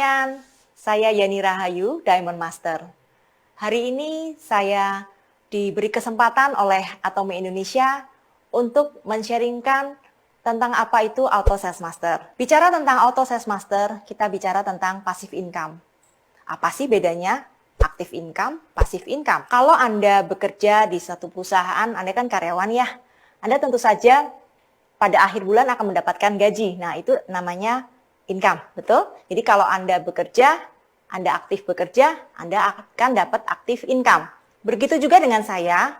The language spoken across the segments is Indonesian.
sekalian, saya Yani Rahayu, Diamond Master. Hari ini saya diberi kesempatan oleh Atomi Indonesia untuk men-sharingkan tentang apa itu Auto Sales Master. Bicara tentang Auto Sales Master, kita bicara tentang passive income. Apa sih bedanya active income, passive income? Kalau Anda bekerja di suatu perusahaan, Anda kan karyawan ya, Anda tentu saja pada akhir bulan akan mendapatkan gaji. Nah, itu namanya income, betul? Jadi kalau Anda bekerja, Anda aktif bekerja, Anda akan dapat aktif income. Begitu juga dengan saya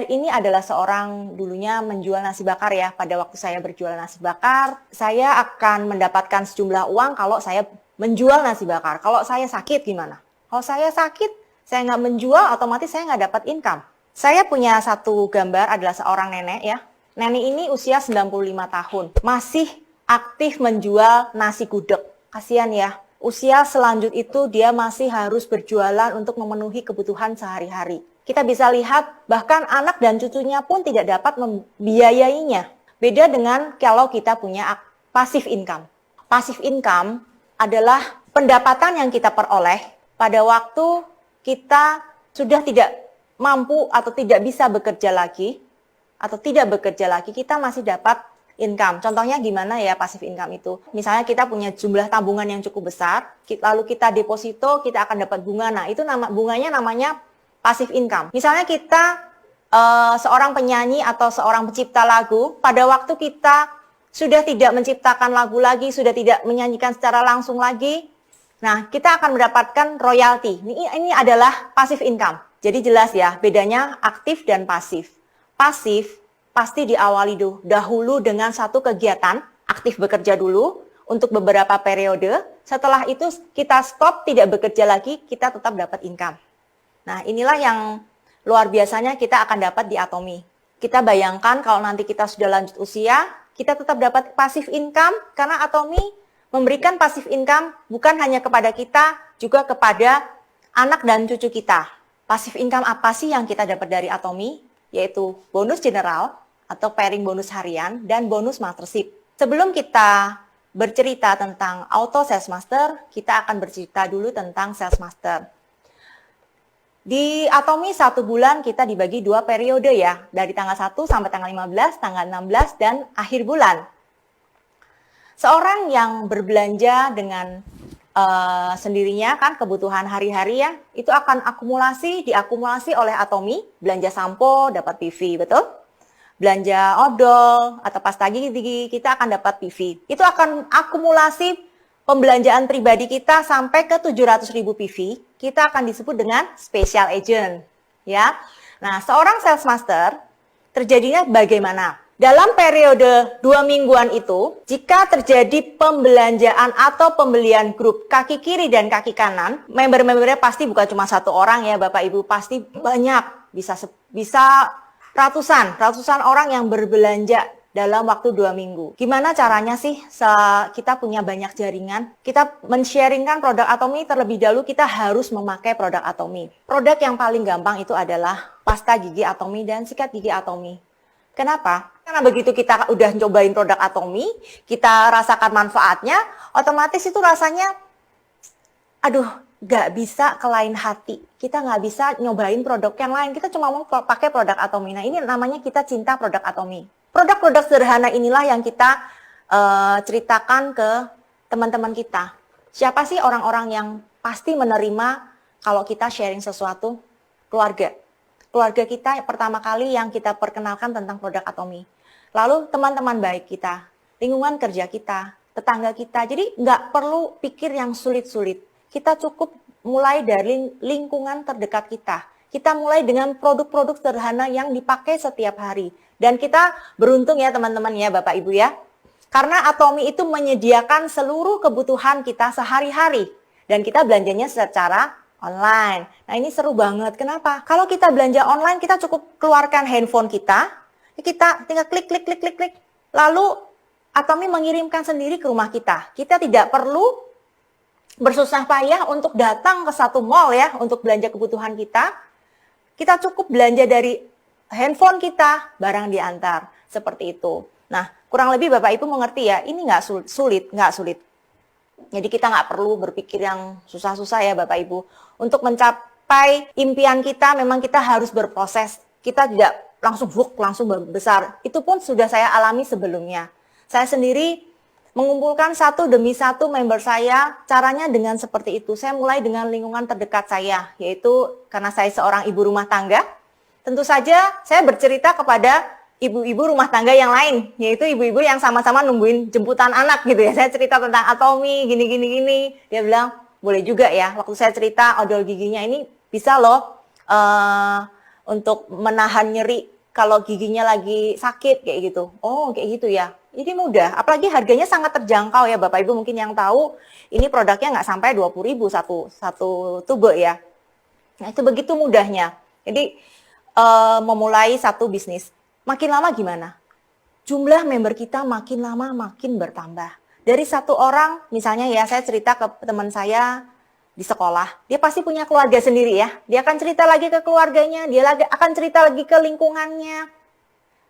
ini adalah seorang dulunya menjual nasi bakar ya. Pada waktu saya berjualan nasi bakar, saya akan mendapatkan sejumlah uang kalau saya menjual nasi bakar. Kalau saya sakit gimana? Kalau saya sakit, saya nggak menjual, otomatis saya nggak dapat income. Saya punya satu gambar adalah seorang nenek ya. Nenek ini usia 95 tahun, masih aktif menjual nasi gudeg. Kasihan ya, usia selanjut itu dia masih harus berjualan untuk memenuhi kebutuhan sehari-hari. Kita bisa lihat bahkan anak dan cucunya pun tidak dapat membiayainya. Beda dengan kalau kita punya passive income. Passive income adalah pendapatan yang kita peroleh pada waktu kita sudah tidak mampu atau tidak bisa bekerja lagi, atau tidak bekerja lagi, kita masih dapat income. Contohnya gimana ya passive income itu? Misalnya kita punya jumlah tabungan yang cukup besar, lalu kita deposito, kita akan dapat bunga. Nah, itu bunganya namanya passive income. Misalnya kita seorang penyanyi atau seorang pencipta lagu, pada waktu kita sudah tidak menciptakan lagu lagi, sudah tidak menyanyikan secara langsung lagi, nah kita akan mendapatkan royalti. Ini adalah passive income. Jadi jelas ya, bedanya aktif dan pasif. Pasif pasti diawali dahulu dengan satu kegiatan, aktif bekerja dulu untuk beberapa periode. Setelah itu kita stop, tidak bekerja lagi, kita tetap dapat income. Nah, inilah yang luar biasanya kita akan dapat di Atomi. Kita bayangkan kalau nanti kita sudah lanjut usia, kita tetap dapat passive income karena Atomi memberikan passive income bukan hanya kepada kita, juga kepada anak dan cucu kita. Passive income apa sih yang kita dapat dari Atomi? Yaitu bonus general atau pairing bonus harian dan bonus mastership. Sebelum kita bercerita tentang Auto Sales Master, kita akan bercerita dulu tentang Sales Master. Di Atomi 1 bulan kita dibagi 2 periode ya, dari tanggal 1 sampai tanggal 15, tanggal 16, dan akhir bulan. Seorang yang berbelanja dengan sendirinya kan kebutuhan hari-hari ya, itu akan diakumulasi oleh Atomi, belanja sampo dapat PV, betul? Belanja odol atau pasta gigi kita akan dapat PV. Itu akan akumulasi pembelanjaan pribadi kita sampai ke 700.000 PV, kita akan disebut dengan special agent, ya. Nah, seorang sales master terjadinya bagaimana? Dalam periode 2 mingguan itu, jika terjadi pembelanjaan atau pembelian grup kaki kiri dan kaki kanan, member-membernya pasti bukan cuma 1 orang ya Bapak Ibu, pasti banyak, bisa ratusan orang yang berbelanja dalam waktu 2 minggu. Gimana caranya sih kita punya banyak jaringan? Kita men-sharingkan produk Atomi terlebih dahulu, kita harus memakai produk Atomi. Produk yang paling gampang itu adalah pasta gigi Atomi dan sikat gigi Atomi. Kenapa? Karena begitu kita udah cobain produk Atomi, kita rasakan manfaatnya, otomatis itu rasanya, aduh, gak bisa ke lain hati. Kita gak bisa nyobain produk yang lain, kita cuma mau pakai produk Atomi. Nah, ini namanya kita cinta produk Atomi. Produk-produk sederhana inilah yang kita ceritakan ke teman-teman kita. Siapa sih orang-orang yang pasti menerima kalau kita sharing sesuatu? Keluarga. Keluarga kita pertama kali yang kita perkenalkan tentang produk Atomi. Lalu teman-teman baik kita, lingkungan kerja kita, tetangga kita. Jadi nggak perlu pikir yang sulit-sulit. Kita cukup mulai dari lingkungan terdekat kita. Kita mulai dengan produk-produk sederhana yang dipakai setiap hari. Dan kita beruntung ya teman-teman ya Bapak Ibu ya. Karena Atomi itu menyediakan seluruh kebutuhan kita sehari-hari. Dan kita belanjanya secara online. Nah, ini seru banget. Kenapa? Kalau kita belanja online, kita cukup keluarkan handphone kita tinggal klik. Lalu Atomi mengirimkan sendiri ke rumah kita. Kita tidak perlu bersusah payah untuk datang ke satu mall ya untuk belanja kebutuhan kita. Kita cukup belanja dari handphone kita, barang diantar. Seperti itu. Nah, kurang lebih Bapak Ibu mengerti ya, ini nggak sulit. Jadi kita nggak perlu berpikir yang susah-susah ya Bapak Ibu. Untuk mencapai impian kita memang kita harus berproses. Kita tidak langsung besar. Itu pun sudah saya alami sebelumnya. Saya sendiri mengumpulkan satu demi satu member saya, caranya dengan seperti itu. Saya mulai dengan lingkungan terdekat saya, yaitu karena saya seorang ibu rumah tangga. Tentu saja saya bercerita kepada ibu-ibu rumah tangga yang lain, yaitu ibu-ibu yang sama-sama nungguin jemputan anak gitu ya. Saya cerita tentang Atomy, gini. Dia bilang, boleh juga ya, waktu saya cerita odol giginya ini bisa loh untuk menahan nyeri kalau giginya lagi sakit kayak gitu. Oh kayak gitu ya. Ini mudah, apalagi harganya sangat terjangkau ya Bapak Ibu mungkin yang tahu, ini produknya nggak sampai 20.000 satu tube ya. Nah itu begitu mudahnya. Jadi memulai satu bisnis. Makin lama gimana? Jumlah member kita makin lama makin bertambah. Dari satu orang, misalnya ya saya cerita ke teman saya di sekolah, dia pasti punya keluarga sendiri ya. Dia akan cerita lagi ke keluarganya, dia akan cerita lagi ke lingkungannya,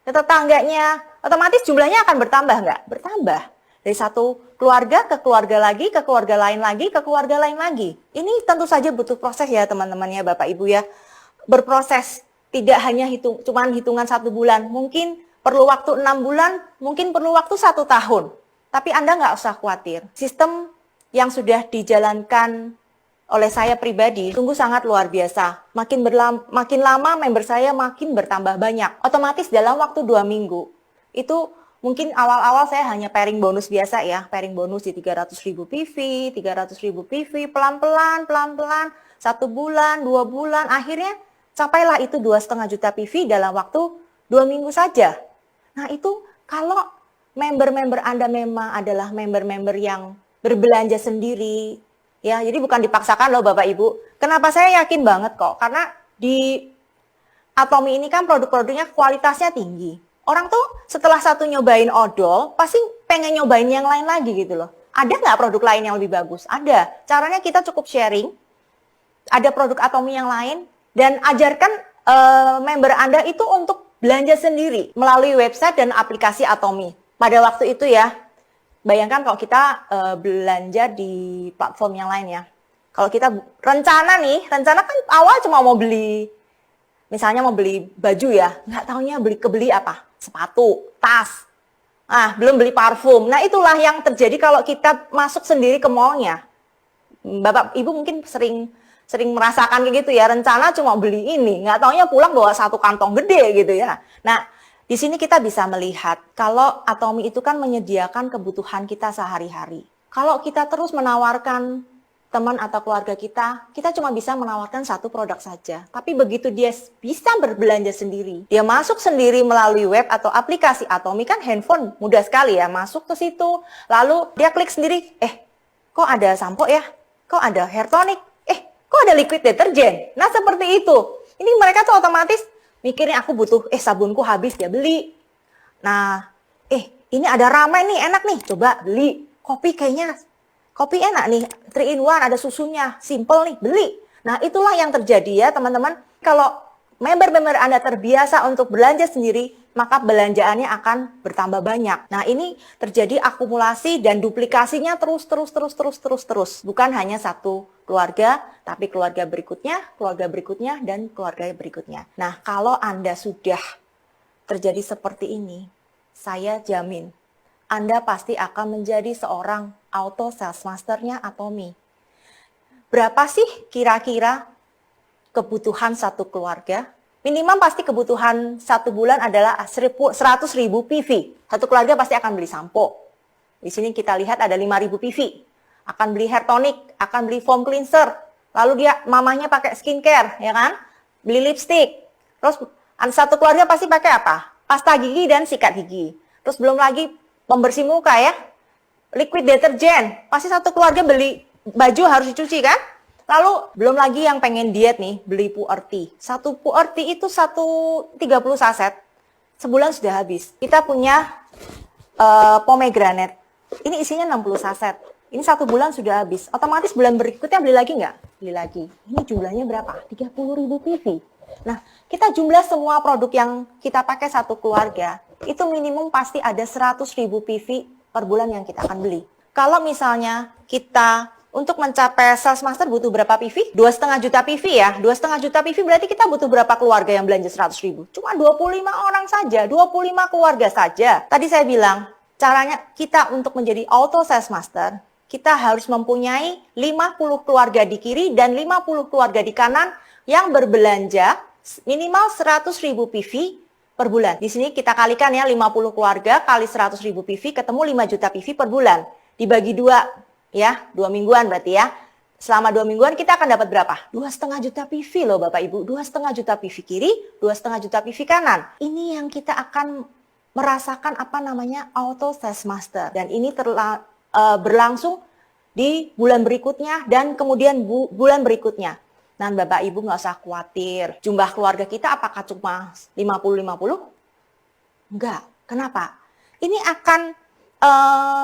ke tetangganya. Otomatis jumlahnya akan bertambah nggak? Bertambah. Dari satu keluarga ke keluarga lagi, ke keluarga lain lagi, ke keluarga lain lagi. Ini tentu saja butuh proses ya teman-teman ya Bapak Ibu ya. Berproses. Tidak hanya cuman hitungan 1 bulan, mungkin perlu waktu 6 bulan, mungkin perlu waktu 1 tahun. Tapi Anda nggak usah khawatir. Sistem yang sudah dijalankan oleh saya pribadi sungguh sangat luar biasa. Makin lama member saya makin bertambah banyak. Otomatis dalam waktu 2 minggu, itu mungkin awal-awal saya hanya pairing bonus biasa ya. Pairing bonus di 300.000 PV, 300.000 PV, pelan-pelan, 1 bulan, 2 bulan, akhirnya capailah itu 2,5 juta PV dalam waktu 2 minggu saja. Nah itu kalau member-member Anda memang adalah member-member yang berbelanja sendiri, ya jadi bukan dipaksakan loh Bapak Ibu. Kenapa saya yakin banget kok? Karena di Atomy ini kan produk-produknya kualitasnya tinggi. Orang tuh setelah satu nyobain odol, pasti pengen nyobain yang lain lagi gitu loh. Ada nggak produk lain yang lebih bagus? Ada. Caranya kita cukup sharing. Ada produk Atomy yang lain. Dan ajarkan member Anda itu untuk belanja sendiri melalui website dan aplikasi Atomy. Pada waktu itu ya, bayangkan kalau kita belanja di platform yang lain ya. Kalau kita rencana kan awal cuma mau beli, misalnya mau beli baju ya, nggak taunya kebeli apa? Sepatu, tas, belum beli parfum. Nah itulah yang terjadi kalau kita masuk sendiri ke mallnya. Bapak Ibu mungkin sering merasakan kayak gitu ya, rencana cuma beli ini, nggak taunya pulang bawa satu kantong gede gitu ya. Nah, di sini kita bisa melihat kalau Atomy itu kan menyediakan kebutuhan kita sehari-hari. Kalau kita terus menawarkan teman atau keluarga kita cuma bisa menawarkan satu produk saja. Tapi begitu dia bisa berbelanja sendiri, dia masuk sendiri melalui web atau aplikasi Atomy, kan handphone mudah sekali ya, masuk ke situ, lalu dia klik sendiri, kok ada sampo ya? Kok ada hair tonic? Kok ada liquid deterjen? Nah seperti itu. Ini mereka tuh otomatis mikirnya aku butuh, sabunku habis dia beli. Nah, ini ada ramen nih enak nih, coba beli. Kopi enak nih, 3 in 1 ada susunya, simple nih, beli. Nah itulah yang terjadi ya teman-teman. Kalau member-member Anda terbiasa untuk belanja sendiri, maka belanjaannya akan bertambah banyak. Nah ini terjadi akumulasi dan duplikasinya terus. Bukan hanya satu keluarga, tapi keluarga berikutnya, dan keluarga berikutnya. Nah kalau Anda sudah terjadi seperti ini, saya jamin Anda pasti akan menjadi seorang auto sales masternya Atomy. Berapa sih kira-kira kebutuhan satu keluarga? Minimum pasti kebutuhan 1 bulan adalah 100.000 PV. Satu keluarga pasti akan beli sampo. Di sini kita lihat ada 5.000 PV. Akan beli hair tonic, akan beli foam cleanser. Lalu mamanya pakai skincare, ya kan? Beli lipstick. Terus satu keluarga pasti pakai apa? Pasta gigi dan sikat gigi. Terus belum lagi pembersih muka ya. Liquid deterjen. Pasti satu keluarga beli baju harus dicuci kan? Lalu belum lagi yang pengen diet nih, beli Puerty. Satu Puerty itu 30 saset. Sebulan sudah habis. Kita punya pomegranate. Ini isinya 60 saset. Ini 1 bulan sudah habis. Otomatis bulan berikutnya beli lagi nggak? Beli lagi. Ini jumlahnya berapa? 30.000 PV. Nah, kita jumlah semua produk yang kita pakai satu keluarga, itu minimum pasti ada 100.000 PV per bulan yang kita akan beli. Kalau misalnya kita untuk mencapai sales master butuh berapa PV? 2,5 juta PV ya. 2,5 juta PV berarti kita butuh berapa keluarga yang belanja 100 ribu? Cuma 25 orang saja, 25 keluarga saja. Tadi saya bilang, caranya kita untuk menjadi auto sales master, kita harus mempunyai 50 keluarga di kiri dan 50 keluarga di kanan yang berbelanja minimal 100 ribu PV per bulan. Di sini kita kalikan ya, 50 keluarga kali 100 ribu PV ketemu 5 juta PV per bulan. Dibagi 2 ya, 2 mingguan berarti ya. Selama 2 mingguan kita akan dapat berapa? 2,5 juta PV loh Bapak Ibu. 2,5 juta PV kiri, 2,5 juta PV kanan. Ini yang kita akan merasakan apa namanya auto sales master. Dan ini berlangsung di bulan berikutnya dan kemudian bulan berikutnya. Nah Bapak Ibu nggak usah khawatir. Jumlah keluarga kita apakah cuma 50-50? Enggak. Kenapa? Ini akan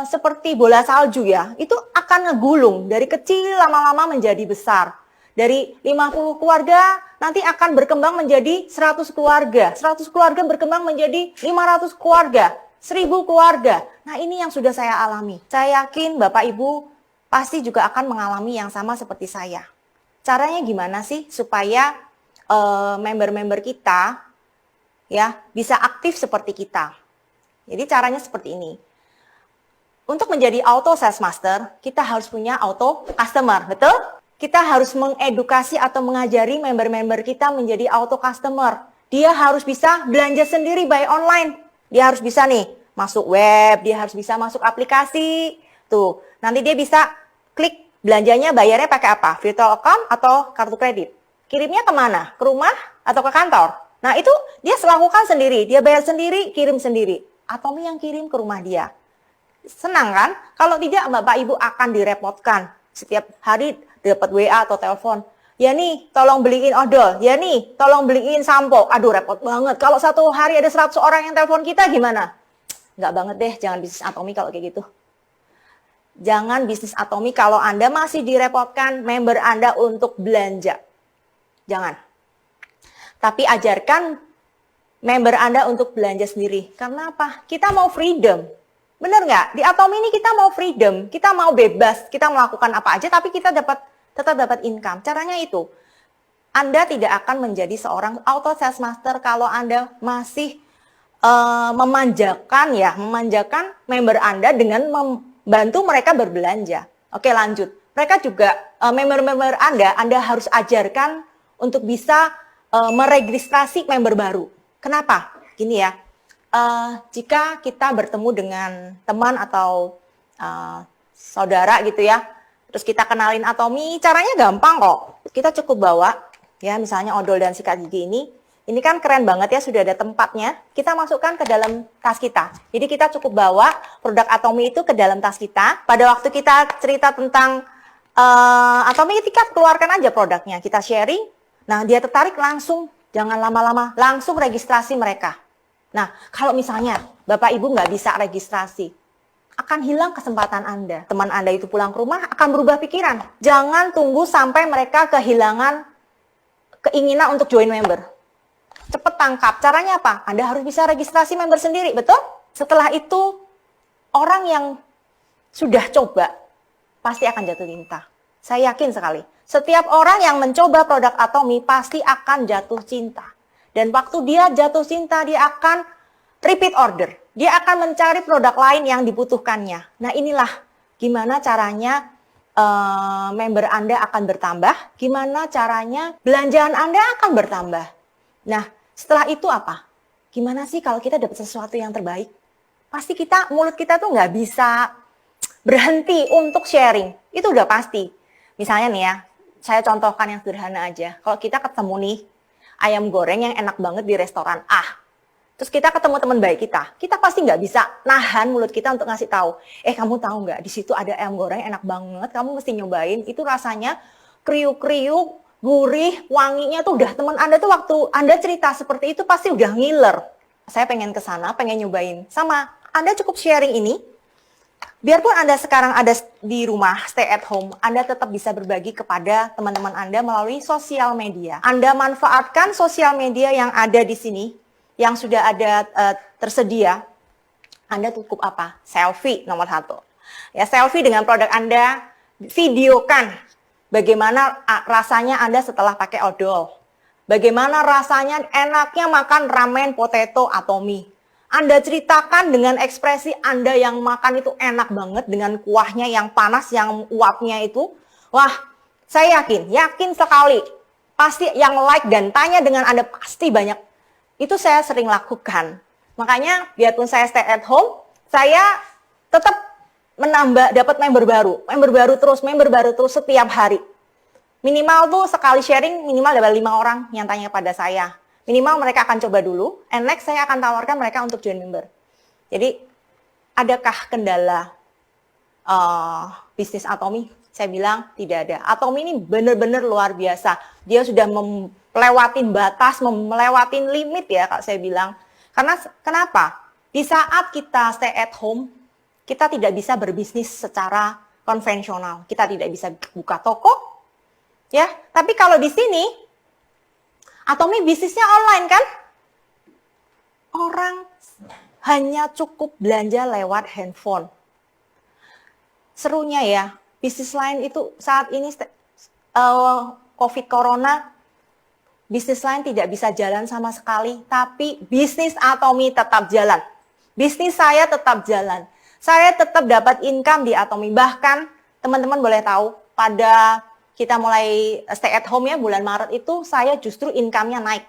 seperti bola salju ya, itu akan ngegulung dari kecil lama-lama menjadi besar. Dari 50 keluarga nanti akan berkembang menjadi 100 keluarga. 100 keluarga berkembang menjadi 500 keluarga, 1000 keluarga. Nah ini yang sudah saya alami. Saya yakin Bapak Ibu pasti juga akan mengalami yang sama seperti saya. Caranya gimana sih supaya member-member kita ya bisa aktif seperti kita? Jadi caranya seperti ini. Untuk menjadi auto sales master, kita harus punya auto customer, betul? Kita harus mengedukasi atau mengajari member-member kita menjadi auto customer. Dia harus bisa belanja sendiri by online. Dia harus bisa nih, masuk web, dia harus bisa masuk aplikasi. Tuh, nanti dia bisa klik belanjanya, bayarnya pakai apa? Virtual account atau kartu kredit? Kirimnya kemana? Ke rumah atau ke kantor? Nah, itu dia lakukan sendiri. Dia bayar sendiri, kirim sendiri. Atomi yang kirim ke rumah dia. Senang kan? Kalau tidak Bapak Ibu akan direpotkan. Setiap hari dapat WA atau telepon. Ya nih, tolong beliin odol. Ya nih, tolong beliin sampo. Aduh, repot banget. Kalau satu hari ada 100 orang yang telepon kita gimana? Nggak banget deh, jangan bisnis Atomi kalau kayak gitu. Jangan bisnis Atomi kalau Anda masih direpotkan member Anda untuk belanja. Jangan. Tapi ajarkan member Anda untuk belanja sendiri. Karena apa? Kita mau freedom. Bener nggak? Di Atomi ini kita mau freedom, kita mau bebas, kita melakukan apa aja, tapi kita tetap dapat income. Caranya itu, Anda tidak akan menjadi seorang auto sales master kalau Anda masih memanjakan member Anda dengan membantu mereka berbelanja. Oke, lanjut. Mereka juga member-member Anda harus ajarkan untuk bisa meregistrasi member baru. Kenapa? Gini ya. Jika kita bertemu dengan teman atau saudara gitu ya, terus kita kenalin Atomi, caranya gampang kok. Kita cukup bawa, ya misalnya odol dan sikat gigi ini kan keren banget ya, sudah ada tempatnya. Kita masukkan ke dalam tas kita. Jadi kita cukup bawa produk Atomi itu ke dalam tas kita. Pada waktu kita cerita tentang Atomi, kita keluarkan aja produknya, kita sharing. Nah dia tertarik langsung, jangan lama-lama, langsung registrasi mereka. Nah, kalau misalnya Bapak Ibu nggak bisa registrasi, akan hilang kesempatan Anda. Teman Anda itu pulang ke rumah akan berubah pikiran. Jangan tunggu sampai mereka kehilangan keinginan untuk join member. Cepet tangkap. Caranya apa? Anda harus bisa registrasi member sendiri, betul? Setelah itu, orang yang sudah coba pasti akan jatuh cinta. Saya yakin sekali. Setiap orang yang mencoba produk Atomi pasti akan jatuh cinta. Dan waktu dia jatuh cinta, dia akan repeat order. Dia akan mencari produk lain yang dibutuhkannya. Nah inilah gimana caranya member Anda akan bertambah. Gimana caranya belanjaan Anda akan bertambah. Nah setelah itu apa? Gimana sih kalau kita dapat sesuatu yang terbaik? Pasti mulut kita tuh nggak bisa berhenti untuk sharing. Itu udah pasti. Misalnya nih ya, saya contohkan yang sederhana aja. Kalau kita ketemu nih, ayam goreng yang enak banget di restoran A. Terus kita ketemu teman baik kita pasti nggak bisa nahan mulut kita untuk ngasih tahu. Kamu tahu nggak, di situ ada ayam goreng enak banget, kamu mesti nyobain. Itu rasanya kriuk-kriuk, gurih, wanginya tuh udah teman Anda tuh waktu Anda cerita seperti itu pasti udah ngiler. Saya pengen ke sana, pengen nyobain. Sama, Anda cukup sharing ini. Biarpun Anda sekarang ada di rumah, stay at home, Anda tetap bisa berbagi kepada teman-teman Anda melalui sosial media. Anda manfaatkan sosial media yang ada di sini, yang sudah ada tersedia. Anda cukup apa? Selfie nomor 1. Ya, selfie dengan produk Anda, videokan bagaimana rasanya Anda setelah pakai odol. Bagaimana rasanya enaknya makan ramen potato Atomy. Anda ceritakan dengan ekspresi Anda yang makan itu enak banget dengan kuahnya yang panas, yang uapnya itu. Wah, saya yakin sekali. Pasti yang like dan tanya dengan Anda pasti banyak. Itu saya sering lakukan. Makanya biarpun saya stay at home, saya tetap dapat member baru terus setiap hari. Minimal tuh sekali sharing minimal dapat 5 orang yang tanya pada saya. Minimal mereka akan coba dulu, and next saya akan tawarkan mereka untuk join member. Jadi, adakah kendala bisnis Atomy? Saya bilang tidak ada. Atomy ini benar-benar luar biasa. Dia sudah melewatin batas, melewatin limit ya kalau saya bilang. Karena kenapa? Di saat kita stay at home, kita tidak bisa berbisnis secara konvensional. Kita tidak bisa buka toko. Ya, tapi kalau di sini Atomy bisnisnya online kan? Orang hanya cukup belanja lewat handphone. Serunya ya, bisnis lain itu saat ini COVID Corona, bisnis lain tidak bisa jalan sama sekali, tapi bisnis Atomy tetap jalan. Bisnis saya tetap jalan. Saya tetap dapat income di Atomy. Bahkan teman-teman boleh tahu pada kita mulai stay at home ya, bulan Maret itu saya justru income-nya naik.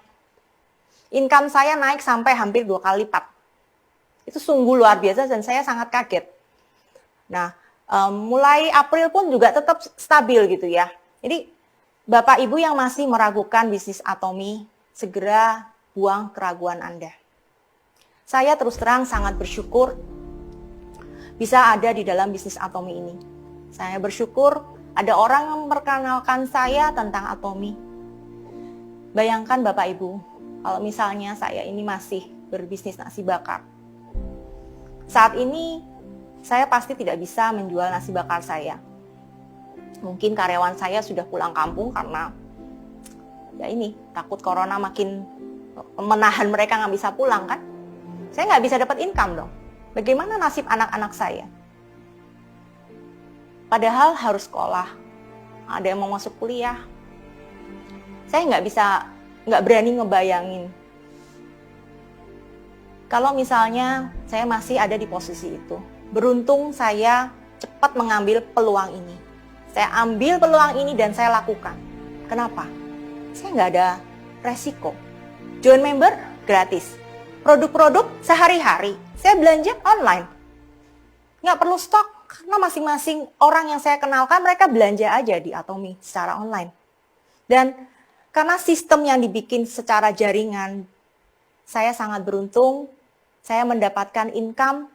Income saya naik sampai hampir 2 kali lipat. Itu sungguh luar biasa dan saya sangat kaget. Nah, mulai April pun juga tetap stabil gitu ya. Jadi, Bapak Ibu yang masih meragukan bisnis Atomy, segera buang keraguan Anda. Saya terus terang sangat bersyukur bisa ada di dalam bisnis Atomy ini. Saya bersyukur ada orang yang memperkenalkan saya tentang Atomy. Bayangkan Bapak Ibu, kalau misalnya saya ini masih berbisnis nasi bakar. Saat ini, saya pasti tidak bisa menjual nasi bakar saya. Mungkin karyawan saya sudah pulang kampung karena ya ini, takut corona makin menahan mereka nggak bisa pulang kan. Saya nggak bisa dapat income dong. Bagaimana nasib anak-anak saya? Padahal harus sekolah, ada yang mau masuk kuliah. Saya nggak berani ngebayangin. Kalau misalnya saya masih ada di posisi itu. Beruntung saya cepat mengambil peluang ini. Saya ambil peluang ini dan saya lakukan. Kenapa? Saya nggak ada resiko. Join member gratis. Produk-produk sehari-hari. Saya belanja online. Nggak perlu stok. Karena masing-masing orang yang saya kenalkan, mereka belanja aja di Atomy secara online. Dan karena sistem yang dibikin secara jaringan, saya sangat beruntung, saya mendapatkan income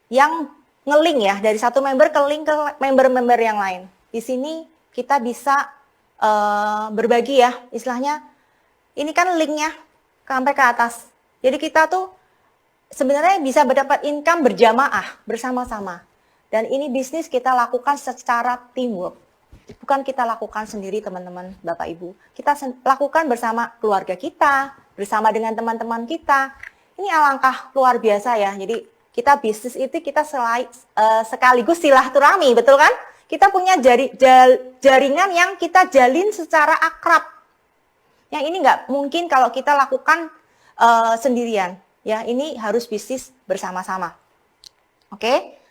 yang nge-link ya, dari satu member ke link ke member-member yang lain. Di sini kita bisa berbagi ya, istilahnya, ini kan linknya sampai ke atas. Jadi kita tuh sebenarnya bisa mendapat income berjamaah, bersama-sama. Dan ini bisnis kita lakukan secara teamwork. Bukan kita lakukan sendiri teman-teman, Bapak Ibu. Kita lakukan bersama keluarga kita, bersama dengan teman-teman kita. Ini alangkah luar biasa ya. Jadi kita bisnis itu kita sekaligus silaturahmi, betul kan? Kita punya jaringan yang kita jalin secara akrab. Yang ini nggak mungkin kalau kita lakukan sendirian. Ya, ini harus bisnis bersama-sama. Oke?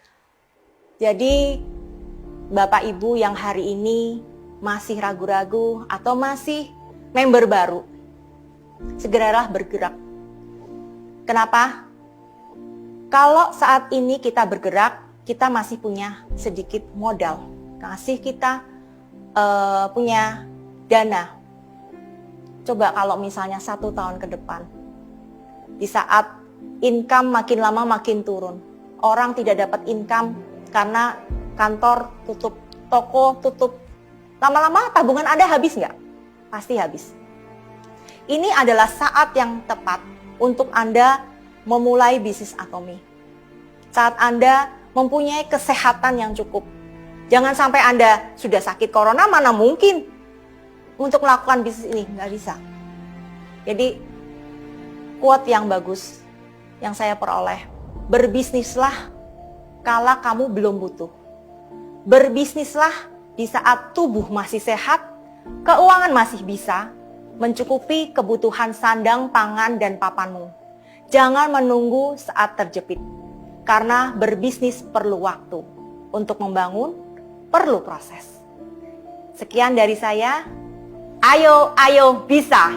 Jadi, Bapak Ibu yang hari ini masih ragu-ragu atau masih member baru, segeralah bergerak. Kenapa? Kalau saat ini kita bergerak, kita masih punya sedikit modal. Kita punya dana. Coba kalau misalnya 1 tahun ke depan, di saat income makin lama makin turun, orang tidak dapat income, karena kantor tutup, toko tutup. Lama-lama tabungan Anda habis nggak? Pasti habis. Ini adalah saat yang tepat untuk Anda memulai bisnis Atomy. Saat Anda mempunyai kesehatan yang cukup. Jangan sampai Anda sudah sakit corona, mana mungkin untuk melakukan bisnis ini. Nggak bisa. Jadi, quote yang bagus yang saya peroleh, berbisnislah kala kamu belum butuh. Berbisnislah di saat tubuh masih sehat, keuangan masih bisa mencukupi kebutuhan sandang, pangan, dan papanmu. Jangan menunggu saat terjepit, karena berbisnis perlu waktu. Untuk membangun, perlu proses. Sekian dari saya. Ayo, ayo, bisa!